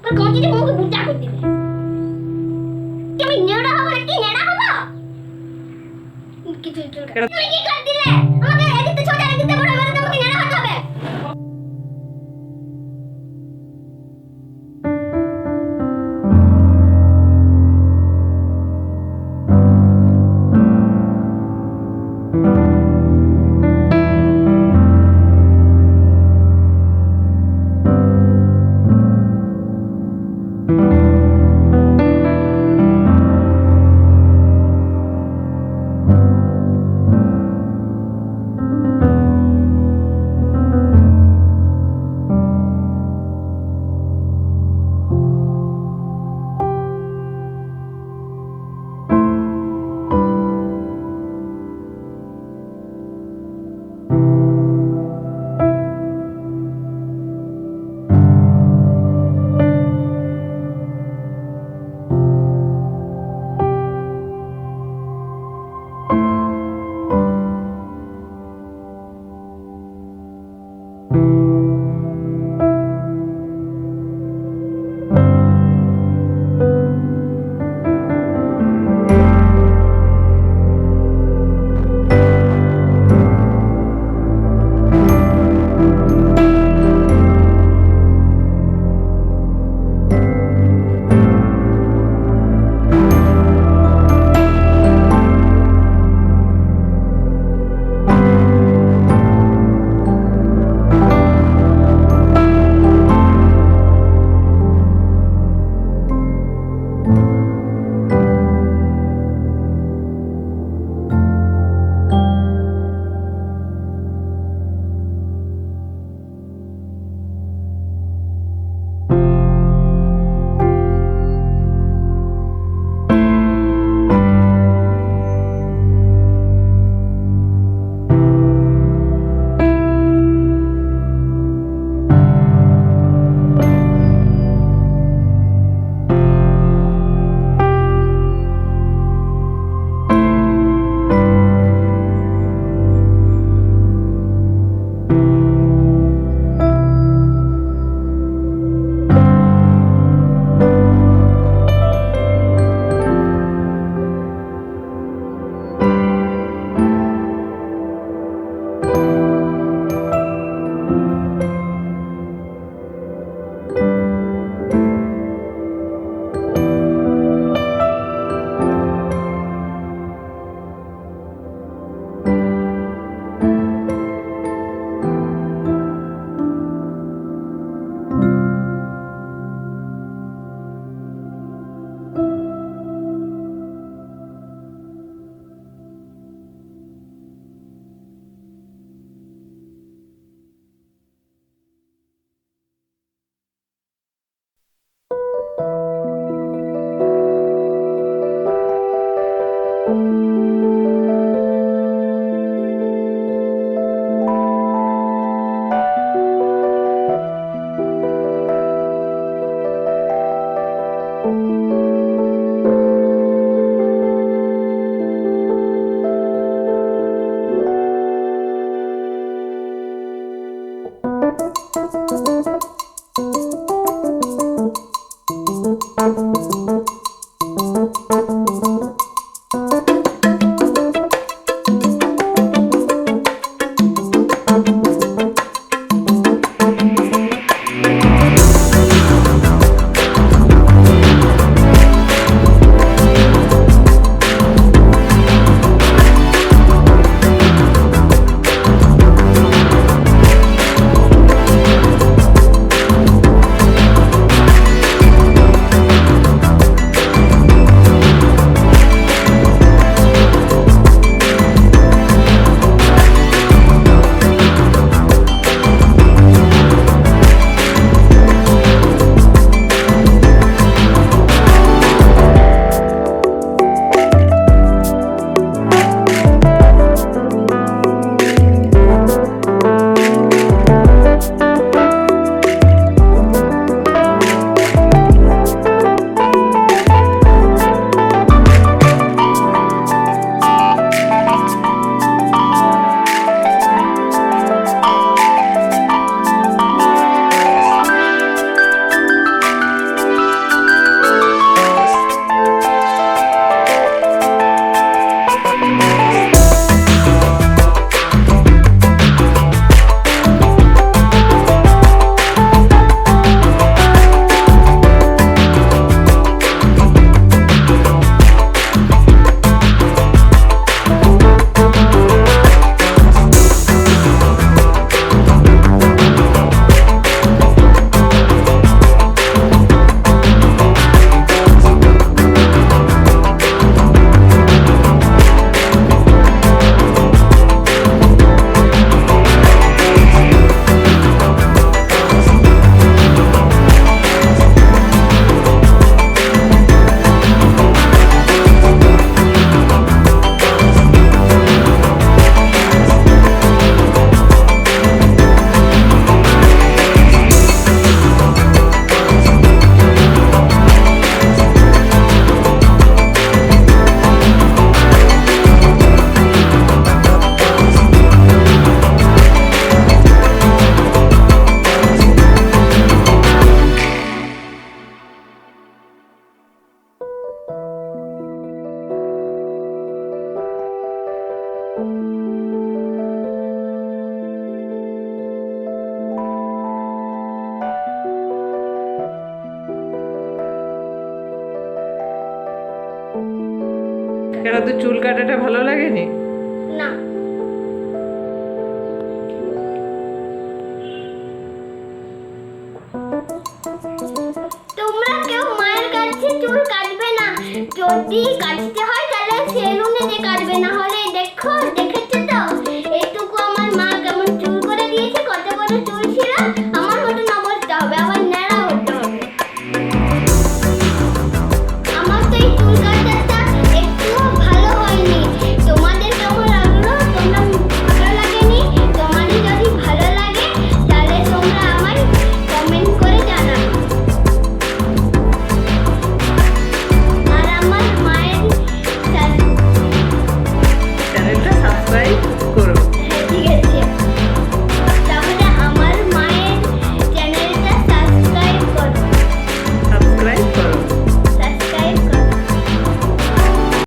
আর কঞ্চিতে মুখে বুটা করে দিবে। তুমি নেড়া হবে নাকি নেড়া হবে? কিছু তুমি কি করে দিলে? আমাকে এদিকে ছোট এদিকে বড় মানে তোমাকে নেড়া হতে হবে। কেন তো চুল কাটাটা ভালো লাগেনি? না, তোমরা কেউ মায়ের কাছে চুল কাটবে না। যদি কাটতে হয় তাহলে সেলুনে দিয়ে কাটবে, না হলে দেখেছো তো এইটুকু আমার মা কেমন চুল করে দিয়েছে, কত বড় চুল ছিল। আমার মতন অবস্থা হবে, আবার ন্যাড়া হতে হবে। আমার তো এই চুল কাটাটা একটুও ভালো হয়নি। তোমাদের কেমন লাগলো? ভালো লাগেনি? তোমাদের যদি ভালো লাগে তাহলে তোমরা আমায় কমেন্ট করে জানাবে।